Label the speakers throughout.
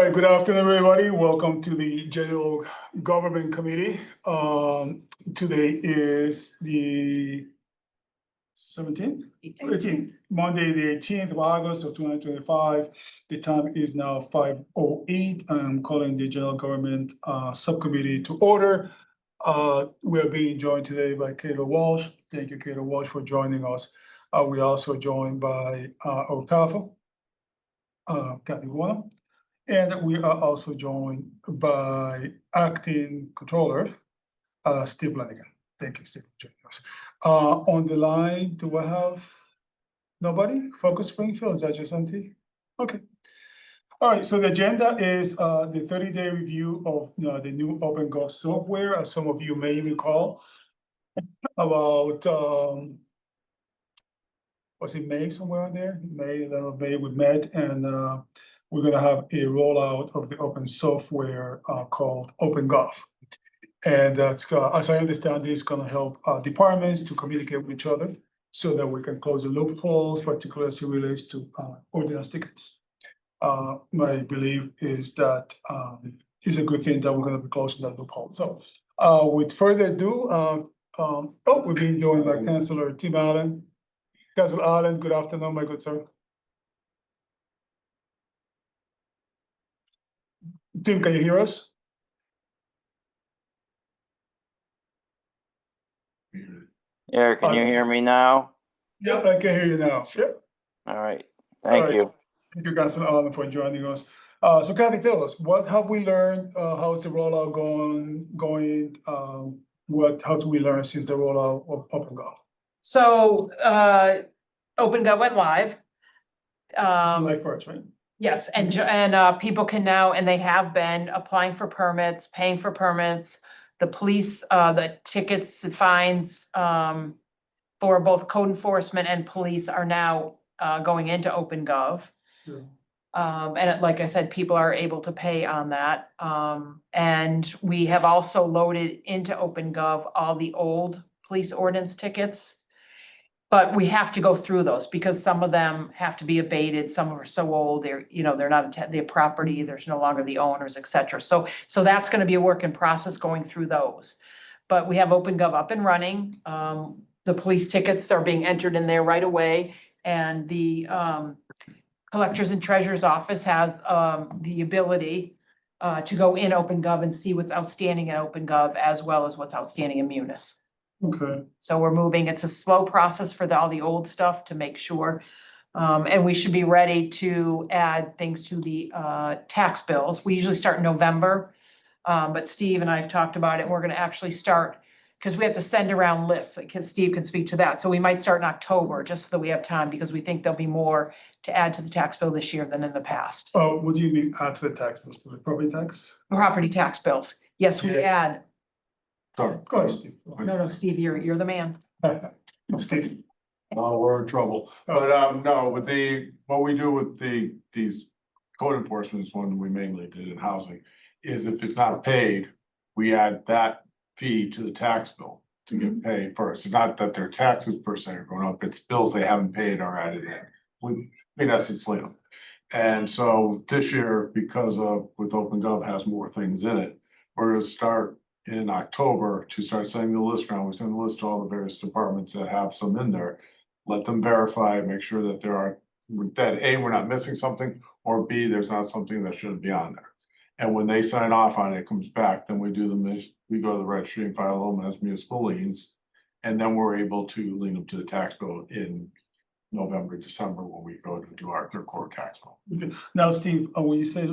Speaker 1: right, good afternoon, everybody. Welcome to the General Government Committee. Today is the 17th, 18th, Monday, the 18th of August of 2025. The time is now 5:08. I'm calling the General Government Subcommittee to order. We are being joined today by Kato Walsh. Thank you, Kato Walsh, for joining us. We're also joined by Okafa, Kathy Warner. And we are also joined by Acting Controller, Steve Lanigan. Thank you, Steve, for joining us. On the line, do I have nobody? Focus Springfield, is that just empty? Okay. All right, so the agenda is the 30-day review of the new OpenGov software. As some of you may recall, about, was it May somewhere on there? May we met, and we're gonna have a rollout of the open software called OpenGov. And that's, as I understand, it's gonna help departments to communicate with each other so that we can close the loopholes, particularly as it relates to ordinance tickets. My belief is that it's a good thing that we're gonna be closing that loophole. So with further ado, we're being joined by Councilor Tim Allen. Councilor Allen, good afternoon, my good sir. Tim, can you hear us?
Speaker 2: Yeah, can you hear me now?
Speaker 1: Yeah, I can hear you now. Yep.
Speaker 2: All right, thank you.
Speaker 1: Thank you, Councilor Allen, for joining us. So Kathy, tell us, what have we learned? How's the rollout going? How do we learn since the rollout of OpenGov?
Speaker 3: So, OpenGov went live.
Speaker 1: Like first, right?
Speaker 3: Yes, and people can now, and they have been applying for permits, paying for permits. The police, the tickets and fines, for both code enforcement and police are now, going into OpenGov.
Speaker 1: Sure.
Speaker 3: Like I said, people are able to pay on that. And we have also loaded into OpenGov all the old police ordinance tickets. But we have to go through those because some of them have to be abated. Some are so old, they're not their property, there's no longer the owners, et cetera. So that's gonna be a work in process going through those. But we have OpenGov up and running. The police tickets are being entered in there right away. And the Collectors and Treasurer's Office has the ability to go in OpenGov and see what's outstanding in OpenGov as well as what's outstanding in Munis.
Speaker 1: Okay.
Speaker 3: So we're moving, it's a slow process for all the old stuff to make sure. And we should be ready to add things to the tax bills. We usually start in November. But Steve and I have talked about it. We're gonna actually start, because we have to send around lists, like Steve can speak to that. So we might start in October, just so that we have time, because we think there'll be more to add to the tax bill this year than in the past.
Speaker 1: Oh, what do you mean add to the tax bills, to the property tax?
Speaker 3: Property tax bills. Yes, we add.
Speaker 1: Sorry, go ahead, Steve.
Speaker 3: No, Steve, you're the man.
Speaker 1: Steve.
Speaker 4: Oh, we're in trouble, but no, with what we do with these code enforcement is one we mainly did in housing, is if it's not paid, we add that fee to the tax bill to get paid first. It's not that their taxes per se are going up, it's bills they haven't paid are added in. That's it's legal. And so this year, because of with OpenGov has more things in it, we're gonna start in October to start sending the list around. We send the list to all the various departments that have some in there. Let them verify, make sure that that A, we're not missing something, or B, there's not something that shouldn't be on there. And when they sign off on it, it comes back, then we go to the registry and file them as municipal liens. And then we're able to lien them to the tax bill in November, December, when we go to do our third quarter tax bill.
Speaker 1: Okay. Now, Steve, when you say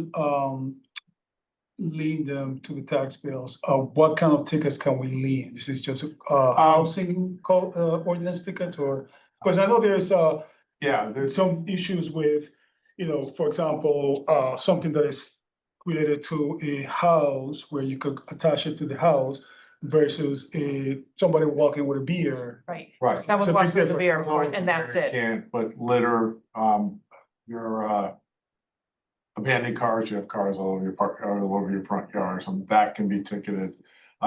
Speaker 1: lien them to the tax bills, what kind of tickets can we lien? This is just housing code ordinance tickets, or because I know there's some issues with, for example, something that is related to a house where you could attach it to the house versus somebody walking with a beer.
Speaker 3: Right.
Speaker 4: Right.
Speaker 3: That was
Speaker 1: It's a big
Speaker 3: walking with the
Speaker 1: difference.
Speaker 3: beer report, and that's it.
Speaker 4: Can't, but litter, your abandoned cars, you have cars all over your front yard, some that can be ticketed.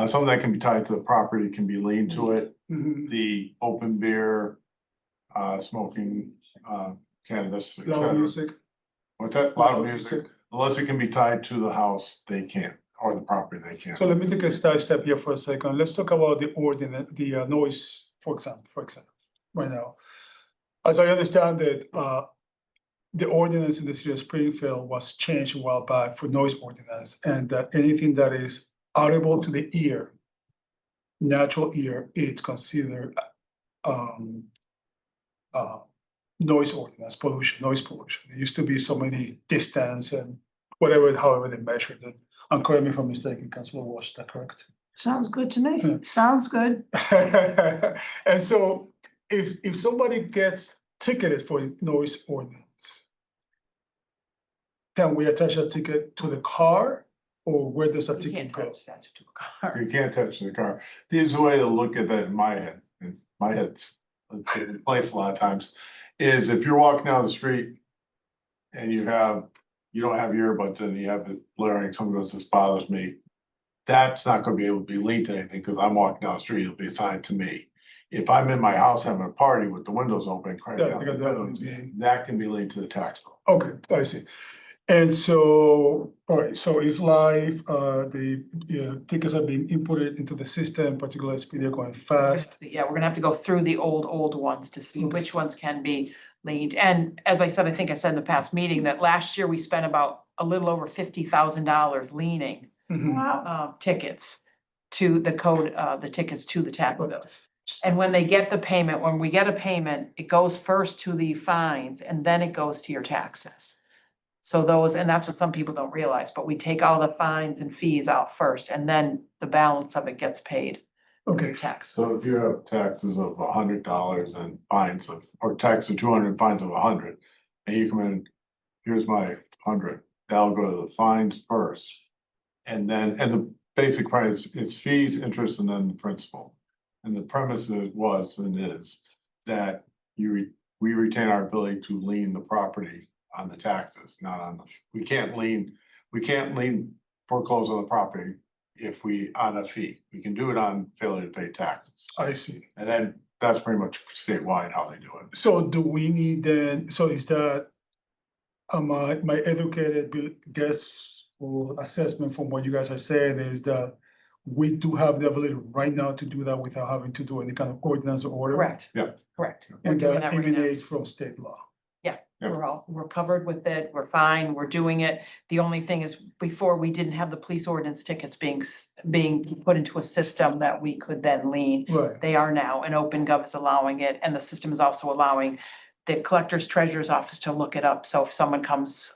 Speaker 4: Some that can be tied to the property can be liened to it.
Speaker 1: Mhm.
Speaker 4: The open beer, smoking, cannabis, et
Speaker 1: Loud
Speaker 4: cetera.
Speaker 1: music.
Speaker 4: What's that? Loud music. Unless it can be tied to the house, they can't, or the property, they can't.
Speaker 1: So let me take a side step here for a second. Let's talk about the ordinance, the noise, for example, right now. As I understand it, the ordinance in the city of Springfield was changed a while back for noise ordinance, and that anything that is audible to the ear, natural ear, it's considered noise ordinance, pollution, noise pollution. It used to be so many distance and whatever, however they measured it. And correct me if I'm mistaken, Councilor Walsh, is that correct?
Speaker 5: Sounds good to me.
Speaker 1: Yeah.
Speaker 5: Sounds good.
Speaker 1: And so if somebody gets ticketed for noise ordinance, can we attach a ticket to the car, or where does a
Speaker 3: You
Speaker 1: ticket
Speaker 3: can't
Speaker 1: go?
Speaker 3: touch that to a car.
Speaker 4: You can't touch the car. There's a way to look at that in my head, and my head's in place a lot of times, is if you're walking down the street and you don't have earbuds and you have it blaring, someone goes, "This bothers me." That's not gonna be able to be linked to anything, because I'm walking down the street, it'll be assigned to me. If I'm in my house having a party with the windows open, cranking
Speaker 1: Yeah,
Speaker 4: out
Speaker 1: because
Speaker 4: the
Speaker 1: that would
Speaker 4: windows,
Speaker 1: be-
Speaker 4: that can be linked to the tax bill.
Speaker 1: Okay, I see. And so, all right, so it's live, the tickets are being inputted into the system, particularly speed, they're going fast.
Speaker 3: Yeah, we're gonna have to go through the old ones to see
Speaker 1: Okay.
Speaker 3: which ones can be leaned. And as I said, I think I said in the past meeting that last year we spent about a little over $50,000 leaning
Speaker 1: Mhm.
Speaker 5: Wow.
Speaker 3: tickets to the code, the tickets to the tax bills. And when they get the payment, when we get a payment, it goes first to the fines and then it goes to your taxes. So those, and that's what some people don't realize, but we take all the fines and fees out first and then the balance of it gets paid.
Speaker 1: Okay,
Speaker 3: Tax.
Speaker 4: So if you have taxes of $100 and fines of, or tax of 200 and fines of 100, and you come in, here's my 100, that'll go to the fines first. And then, and the basic price, it's fees, interest, and then the principal. And the premise was and is that we retain our ability to lien the property on the taxes, not on the, we can't lien foreclose on the property if we, on a fee. We can do it on failure to pay taxes.
Speaker 1: I see.
Speaker 4: And then that's pretty much statewide how they do it.
Speaker 1: So do we need then, so is that my educated guess or assessment from what you guys are saying is that we do have the ability right now to do that without having to do any kind of ordinance or order?
Speaker 3: Correct.
Speaker 4: Yeah.
Speaker 3: Correct. We're
Speaker 1: And
Speaker 3: doing
Speaker 1: that
Speaker 3: that right now.
Speaker 1: emanates from state law.
Speaker 4: Yeah.
Speaker 3: We're covered with it, we're fine, we're doing it. The only thing is, before, we didn't have the police ordinance tickets being put into a system that we could then lien.
Speaker 1: Right.
Speaker 3: They are now, and OpenGov is allowing it, and the system is also allowing the collector's treasurer's office to look it up, so if someone comes,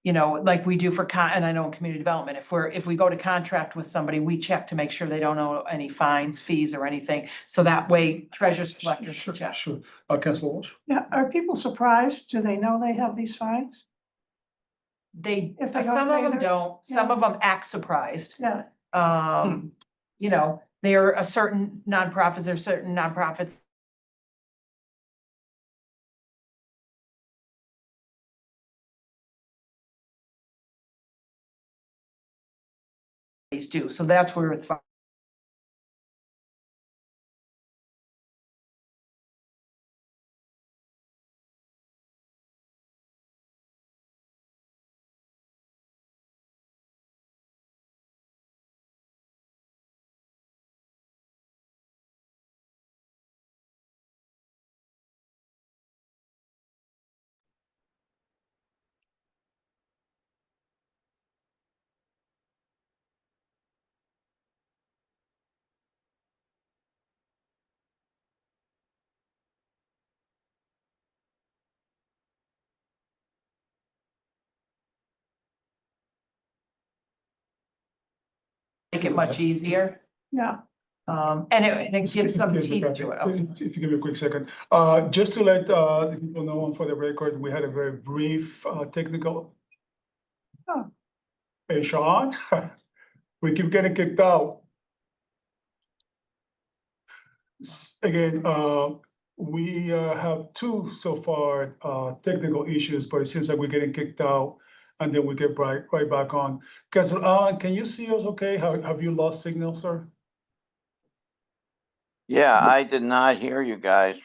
Speaker 3: you know, like we do for and I know in community development, if we go to contract with somebody, we check to make sure they don't owe any fines, fees, or anything, so that way treasurer's collectors
Speaker 1: Sure,
Speaker 3: can check.
Speaker 1: sure. Councilor Walsh?
Speaker 5: Yeah, are people surprised? Do they know they have these fines?
Speaker 3: They,
Speaker 5: If they don't
Speaker 3: some of
Speaker 5: pay
Speaker 3: them
Speaker 5: their-
Speaker 3: don't, some
Speaker 5: yeah.
Speaker 3: of them act surprised.
Speaker 5: Yeah,
Speaker 3: You know, there are certain nonprofits do, so that's where it's. Make it much easier,
Speaker 5: yeah.
Speaker 3: and it gives some
Speaker 1: Excuse me,
Speaker 3: teeth to it. Oh,
Speaker 1: If you give me a quick second, just to let the people know and for the record, we had a very brief technical.
Speaker 5: Oh.
Speaker 1: Hey, Sean, we keep getting kicked out. Again, we have two so far technical issues, but it seems like we're getting kicked out and then we get right back on. Councilor Allen, can you see us okay? Have you lost signal, sir?
Speaker 2: Yeah, I did not hear you guys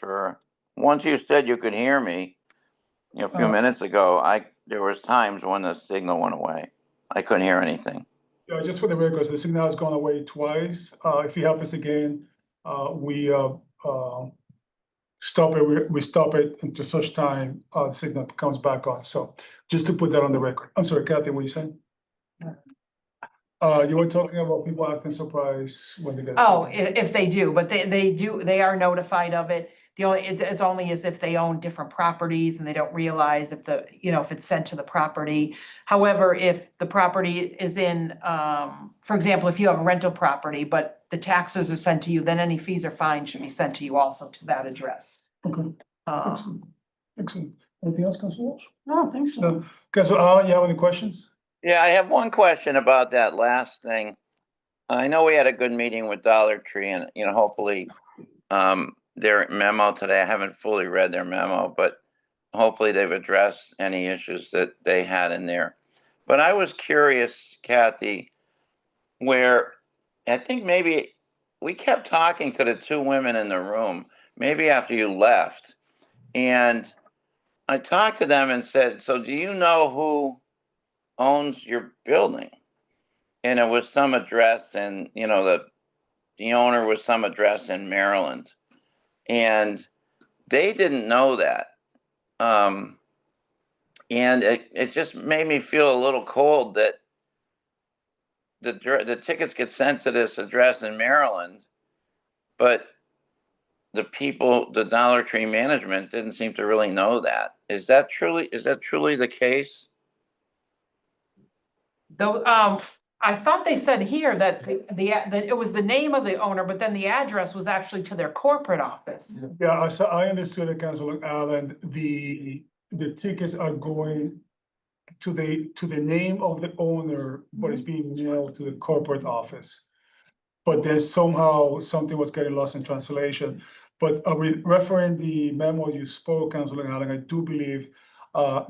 Speaker 2: once you said you could hear me a few
Speaker 1: Uh,
Speaker 2: minutes ago, I there was times when the signal went away. I couldn't hear anything.
Speaker 1: Just for the record, so the signal has gone away twice. If it happens again, we stop it, we stop it until such time, the signal comes back on. So just to put that on the record. I'm sorry, Kathy, what are you saying? You were talking about people acting surprised when they get. a
Speaker 3: Oh,
Speaker 1: ticket.
Speaker 3: if they do, but they are notified of it. It's only as if they own different properties and they don't realize if if it's sent to the property. However, if the property is in, for example, if you have a rental property, but the taxes are sent to you, then any fees or fines should be sent to you also to that address.
Speaker 1: Okay, excellent. Excellent. Anything else, Councilor Walsh?
Speaker 5: I don't think so.
Speaker 1: No. Councilor Allen, you have any questions?
Speaker 2: Yeah, I have one question about that last thing. I know we had a good meeting with Dollar Tree and, hopefully, their memo today, I haven't fully read their memo, but hopefully they've addressed any issues that they had in there. But I was curious, Kathy, where I think maybe we kept talking to the two women in the room, maybe after you left. And I talked to them and said, so do you know who owns your building? And it was some address and, the owner was some address in Maryland. And they didn't know that. And it just made me feel a little cold that the tickets get sent to this address in Maryland, but the Dollar Tree management didn't seem to really know that. Is that truly the case?
Speaker 3: Though, I thought they said here that that it was the name of the owner, but then the address was actually to their corporate office.
Speaker 1: Yeah, I understood it, Councilor Allen. The tickets are going to the name of the owner, but it's being mailed to the corporate office. But then somehow something was getting lost in translation. But referring the memo you spoke, Councilor Allen, I do believe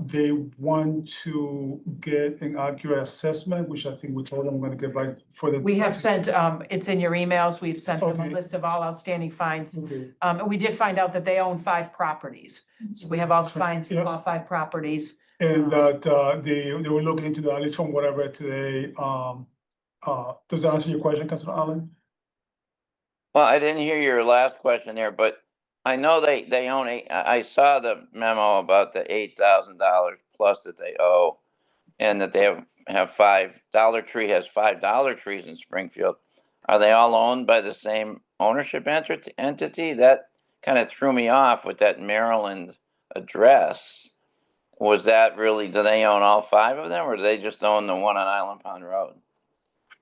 Speaker 1: they want to get an accurate assessment, which I think we told them we're gonna get right for the.
Speaker 3: We have sent, it's in your emails, we've sent them a
Speaker 1: Okay.
Speaker 3: list of all outstanding fines.
Speaker 1: Okay.
Speaker 3: And we did find out that they own 5 properties. So we have all the fines for
Speaker 1: Yeah.
Speaker 3: all 5 properties.
Speaker 1: And that they were looking into that, at least from what I read today. Does that answer your question, Councilor Allen?
Speaker 2: Well, I didn't hear your last question there, but I know they own I saw the memo about the $8,000 plus that they owe, and that they have 5 Dollar Tree has 5 Dollar Trees in Springfield. Are they all owned by the same ownership entity? That kind of threw me off with that Maryland address. Was that really? Do they own all 5 of them, or do they just own the one on Island Pond Road?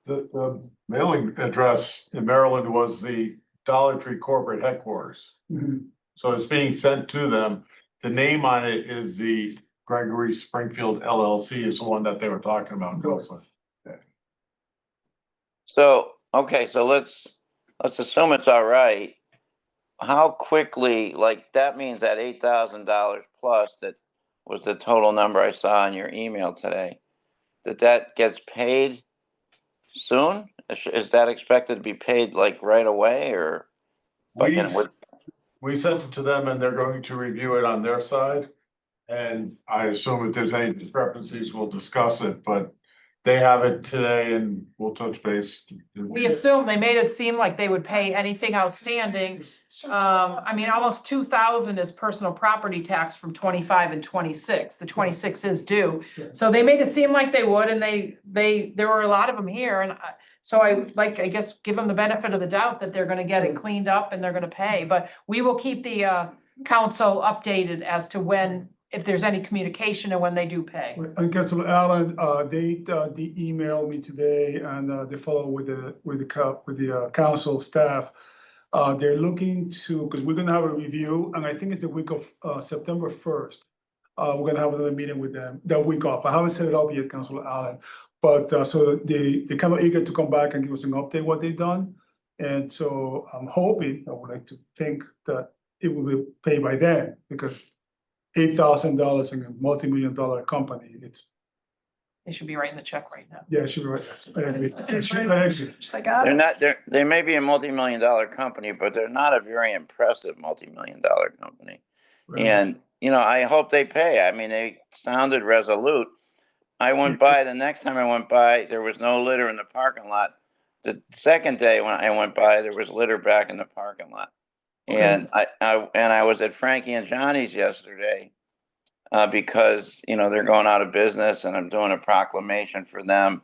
Speaker 4: The mailing address in Maryland was the Dollar Tree corporate headquarters.
Speaker 1: Mhm.
Speaker 4: So it's being sent to them. The name on it is the Gregory Springfield LLC is the one that they were talking about.
Speaker 2: So, okay, so let's assume it's all right. How quickly, like, that means that $8,000 plus that was the total number I saw in your email today, that gets paid soon? Is that expected to be paid like right away, or? like in what-
Speaker 4: We sent it to them and they're going to review it on their side. And I assume if there's any discrepancies, we'll discuss it, but they have it today and we'll touch base.
Speaker 3: We assume they made it seem like they would pay anything outstanding. I mean, almost 2,000 is personal property tax from 25 and 26. The 26 is due. So they made it seem like they would, and there were a lot of them here, and so I guess, give them the benefit of the doubt that they're gonna get it cleaned up and they're gonna pay, but we will keep the council updated as to if there's any communication and when they do pay.
Speaker 1: And Councilor Allen, they emailed me today and they follow with the council staff. They're looking to, because we're gonna have a review, and I think it's the week of September 1st. We're gonna have another meeting with them, that week off. I haven't set it up yet, Councilor Allen. But so they're kind of eager to come back and give us an update what they've done. And so I'm hoping, I would like to think that it will be paid by then, because $8,000 in a multi-million-dollar company,
Speaker 3: They should be writing the check right now.
Speaker 1: yeah, it should be right. I agree. I agree.
Speaker 5: They got
Speaker 2: They're
Speaker 5: it.
Speaker 2: not, they may be a multi-million-dollar company, but they're not a very impressive multi-million-dollar company. And you know, I hope they pay. I mean, they sounded resolute. I went by, the next time I went by, there was no litter in the parking lot. The second day when I went by, there was litter back in the parking lot.
Speaker 1: Okay.
Speaker 2: And I was at Frankie and Johnny's yesterday, because, you know, they're going out of business and I'm doing a proclamation for them.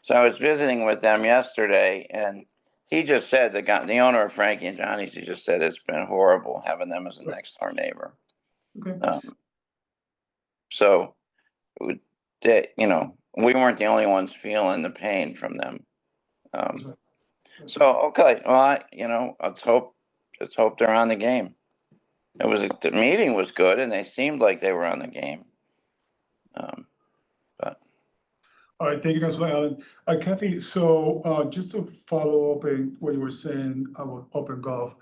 Speaker 2: So I was visiting with them yesterday and he just said, the owner of Frankie and Johnny's, he just said it's been horrible having them as a next door neighbor.
Speaker 1: Okay.
Speaker 2: So, you know, we weren't the only ones feeling the pain from them. So, okay, well, you know, let's hope they're on the game. The meeting was good and they seemed like they were on the game.
Speaker 1: All right, thank you, Councilman Allen. Kathy, so just to follow up in what you were saying about OpenGov,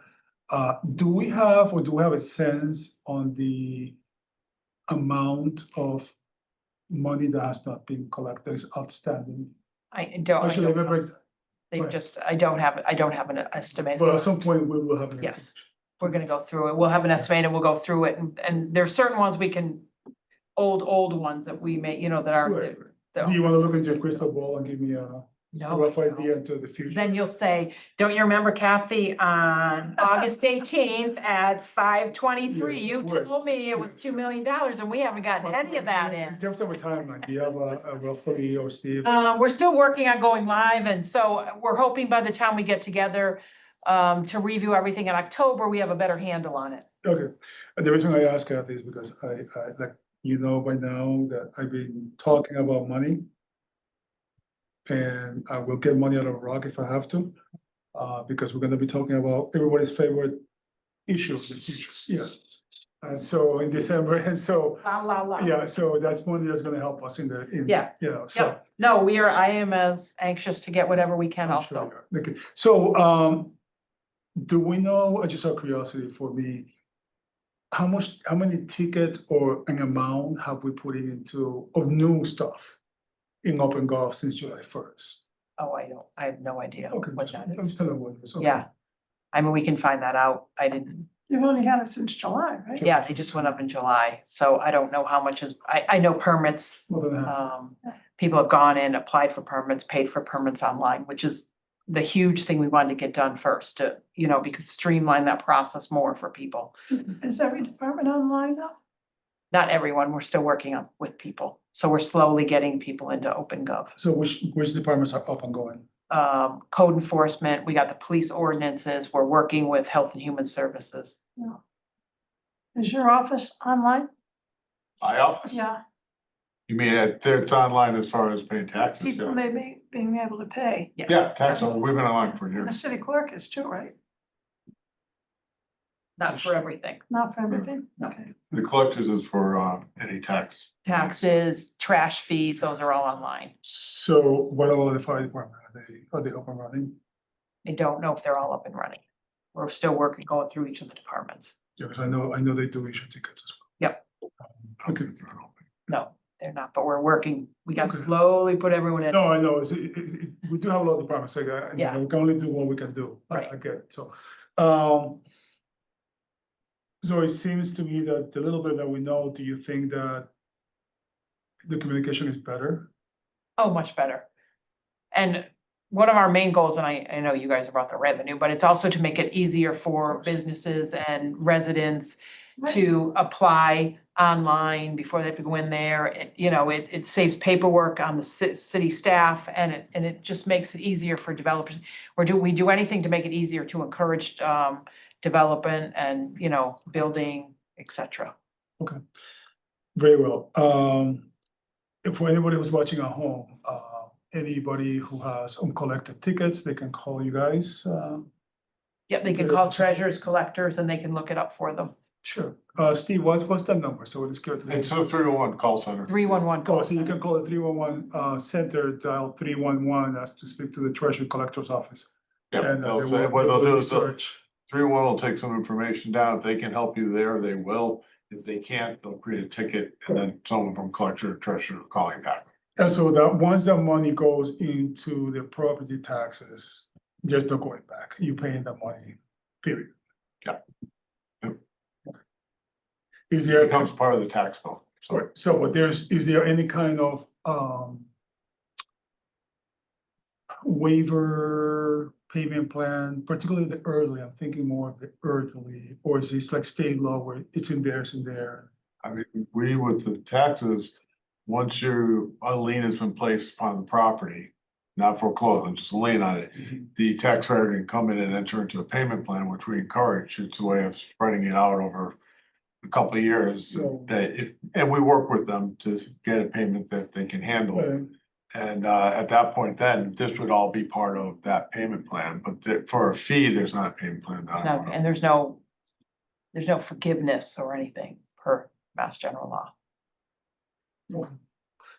Speaker 1: do we have a sense on the amount of money that has not been collected, is outstanding?
Speaker 3: I don't.
Speaker 1: Actually,
Speaker 3: I don't
Speaker 1: remember,
Speaker 3: know. They
Speaker 1: go ahead.
Speaker 3: just, I don't have an estimate.
Speaker 1: but at some point we will have an.
Speaker 3: Yes. We're gonna go through it. We'll have an estimate and we'll go through it and there's certain ones we can, old ones that we may, you know, that are.
Speaker 1: Right. Do you wanna look into your crystal ball and give me a
Speaker 3: No.
Speaker 1: rough
Speaker 3: I don't.
Speaker 1: idea into the future?
Speaker 3: Then you'll say, don't you remember Kathy, on August 18th at 5:23,
Speaker 1: Yes,
Speaker 3: you
Speaker 1: right.
Speaker 3: told me it was
Speaker 1: Yes.
Speaker 3: $2 million and we haven't gotten any of that in.
Speaker 1: In terms of a timeline, do you have a roughly, or Steve?
Speaker 3: We're still working on going live, and so we're hoping by the time we get together to review everything in October, we have a better handle on it.
Speaker 1: Okay, and the reason I ask Kathy is because I like, you know, by now that I've been talking about money. And I will get money out of rock if I have to, because we're gonna be talking about everybody's favorite issue of the future, yeah. And so in December, and so,
Speaker 3: La, la, la.
Speaker 1: yeah, so that's money that's gonna help us in,
Speaker 3: Yeah.
Speaker 1: you know, so.
Speaker 3: Yep. No, I am as anxious to get whatever we can
Speaker 1: I'm sure
Speaker 3: also.
Speaker 1: you are. Okay, so, do we know, just out of curiosity for me, how many tickets or an amount have we put into of new stuff in OpenGov since July 1st?
Speaker 3: Oh, I have no idea
Speaker 1: Okay,
Speaker 3: what that
Speaker 1: I'm
Speaker 3: is.
Speaker 1: kind of wondering, so.
Speaker 3: Yeah. I mean, we can find that out. I didn't,
Speaker 5: You've only had it since July, right?
Speaker 3: yeah, they just went up in July, so I don't know how much is, I know permits.
Speaker 1: More than half.
Speaker 3: People have gone in, applied for permits, paid for permits online, which is the huge thing we wanted to get done first to, you know, because streamline that process more for people.
Speaker 5: Is every department online now?
Speaker 3: Not everyone, we're still working on with people, so we're slowly getting people into OpenGov.
Speaker 1: So which departments are up and going?
Speaker 3: Code enforcement, we got the police ordinances, we're working with Health and Human Services.
Speaker 5: No. Is your office online?
Speaker 4: My office?
Speaker 5: Yeah,
Speaker 4: You mean it's online as far as paying taxes?
Speaker 5: people
Speaker 4: Yeah.
Speaker 5: may be being able to pay.
Speaker 4: Yeah, tax, we've been online for
Speaker 5: The
Speaker 4: years.
Speaker 5: city clerk is too, right?
Speaker 3: Not for everything.
Speaker 5: Not for everything?
Speaker 3: No.
Speaker 5: Okay.
Speaker 4: The collectors is for any tax.
Speaker 3: Taxes, trash fees, those are all online.
Speaker 1: So what about the fire department? Are they up and running?
Speaker 3: I don't know if they're all up and running. We're still working, going through each of the departments.
Speaker 1: Yeah, because I know they do issue tickets as well.
Speaker 3: Yep.
Speaker 1: Okay.
Speaker 3: No, they're not, but we're working. We gotta
Speaker 1: Okay.
Speaker 3: slowly put everyone in.
Speaker 1: No, I know, we do have a lot of departments, like,
Speaker 3: Yeah.
Speaker 1: we can only do what we can do.
Speaker 3: Right.
Speaker 1: I get it, so it seems to me that the little bit that we know, do you think that the communication is better?
Speaker 3: Oh, much better. And one of our main goals, and I know you guys are about the revenue, but it's also to make it easier for businesses and residents to apply online before they have to go in there. It saves paperwork on the city staff and it just makes it easier for developers. We do anything to make it easier to encourage development and, building, et cetera.
Speaker 1: Okay, very well. If for anybody who's watching at home, anybody who has uncollected tickets, they can call you guys.
Speaker 3: Yep, they can call treasurers, collectors, and they can look it up for them.
Speaker 1: Sure. Steve, what's that number? So it's good.
Speaker 4: It's a 301 call center.
Speaker 3: 311
Speaker 1: Oh,
Speaker 3: call.
Speaker 1: so you can call the 311 center, dial 311, that's to speak to the treasury collector's office.
Speaker 4: Yeah,
Speaker 1: And
Speaker 4: they'll
Speaker 1: they
Speaker 4: say,
Speaker 1: will-
Speaker 4: what
Speaker 1: they
Speaker 4: they'll
Speaker 1: will
Speaker 4: do is they'll-
Speaker 1: research.
Speaker 4: 301 will take some information down. If they can help you there, they will. If they can't, they'll create a ticket and then someone from collector or treasurer will call you back.
Speaker 1: And so that once the money goes into the property taxes, there's no going back. You paying the money, period.
Speaker 4: Yeah. Yep.
Speaker 1: Is
Speaker 4: It
Speaker 1: there,
Speaker 4: becomes part of the tax bill. So
Speaker 1: but is there any kind of, waiver payment plan, particularly the early, I'm thinking more of the early, or is this like state law where it's in there, it's in there?
Speaker 4: I mean, we with the taxes, once a lien has been placed upon the property, not foreclosed, just a lien on it, the taxpayer can come in and enter into a payment plan, which we encourage. It's a way of spreading it out over a couple of years.
Speaker 1: So-
Speaker 4: And we work with them to get a payment that they can handle.
Speaker 1: Right.
Speaker 4: And at that point, then this would all be part of that payment plan, but for a fee, there's not a payment plan.
Speaker 3: No, and there's no forgiveness or anything per Mass General Law.
Speaker 1: Okay.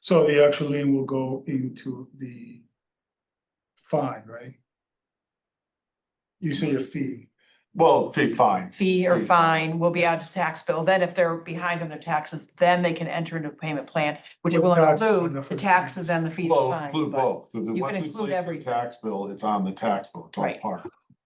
Speaker 1: So the actual lien will go into the fine, right? You say a fee.
Speaker 4: Well, fee fine.
Speaker 3: Fee or
Speaker 4: Fee.
Speaker 3: fine will be added to tax bill. Then if they're behind on their taxes, then they can enter into a payment plan, which
Speaker 1: With
Speaker 3: will
Speaker 1: tax
Speaker 3: include
Speaker 1: and the
Speaker 3: the
Speaker 1: fees.
Speaker 3: taxes and the fees
Speaker 4: Well,
Speaker 3: and fines.
Speaker 4: include
Speaker 3: but-
Speaker 4: both, because
Speaker 3: you can
Speaker 4: once it's
Speaker 3: include
Speaker 4: linked to the
Speaker 3: everything.
Speaker 4: tax bill, it's on the tax bill, it's all
Speaker 3: Right.
Speaker 4: part.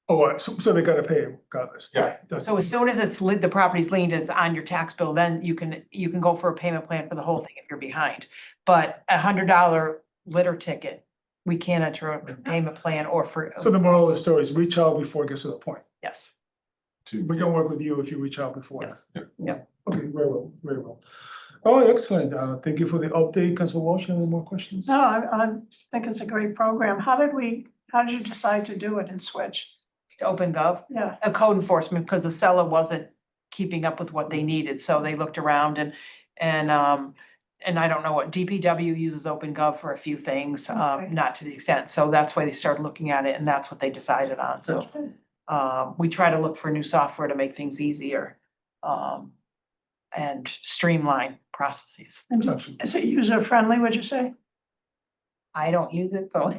Speaker 1: Oh, so they gotta pay regardless.
Speaker 4: Yeah.
Speaker 1: That's-
Speaker 3: So as soon as the property's liened, it's on your tax bill, then you can go for a payment plan for the whole thing if you're behind. But $100 litter ticket, we can't enter a payment plan or for,
Speaker 1: So the moral of the story is reach out before it gets to the point.
Speaker 3: yes,
Speaker 1: We can work with you if you reach out before.
Speaker 3: yes.
Speaker 1: Okay, very well, very well. Oh, excellent. Thank you for the update. Council Walsh, any more questions?
Speaker 5: No, I think it's a great program. How did you decide to do it in Switch?
Speaker 3: To Open Gov,
Speaker 5: Yeah,
Speaker 3: a code enforcement, because the seller wasn't keeping up with what they needed, so they looked around and I don't know what, DPW uses Open Gov for a few things,
Speaker 5: Okay.
Speaker 3: not to the extent, so that's why they started looking at it, and that's what they decided on, so. We try to look for new software to make things easier, and streamline processes.
Speaker 5: and
Speaker 1: Absolutely.
Speaker 5: is it user friendly, would you say?
Speaker 3: I don't use it, so.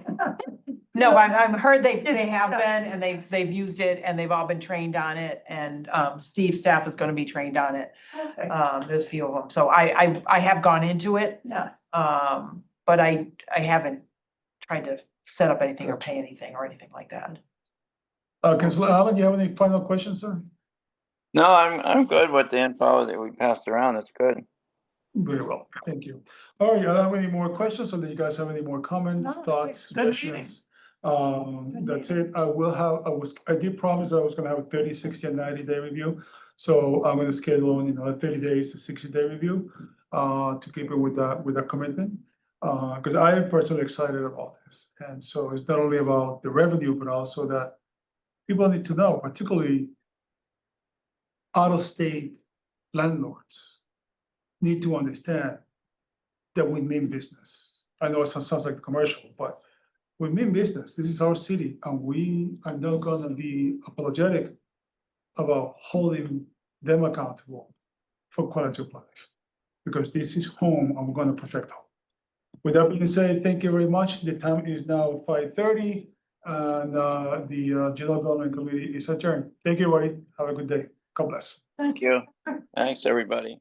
Speaker 3: No, I've heard they have been, and they've used it, and they've all been trained on it, and, Steve's staff is gonna be trained on it.
Speaker 5: Okay,
Speaker 3: There's a few of them, so I have gone into it,
Speaker 5: yeah,
Speaker 3: but I haven't tried to set up anything or pay anything or anything like that.
Speaker 1: Councilor Allen, do you have any final questions, sir?
Speaker 2: No, I'm good with the info that we passed around. That's good.
Speaker 1: Very well, thank you. All right, I don't have any more questions, or do you guys have any more comments,
Speaker 5: No,
Speaker 1: thoughts,
Speaker 5: good meeting.
Speaker 1: suggestions? That's it. I did promise I was gonna have a 30, 60, and 90-day review. So I'm gonna schedule, 30 days to 60-day review, to keep it with that commitment. Cause I am personally excited about this. And so it's not only about the revenue, but also that people need to know, particularly out-of-state landlords need to understand that we mean business. I know it sounds like the commercial, but we mean business. This is our city, and we are not gonna be apologetic about holding them accountable for quality of life. Because this is home, and we're gonna protect home. With that being said, thank you very much. The time is now 5:30, and the General Development Committee is adjourned. Thank you, everybody. Have a good day. God bless.
Speaker 5: thank you.
Speaker 2: Thanks, everybody.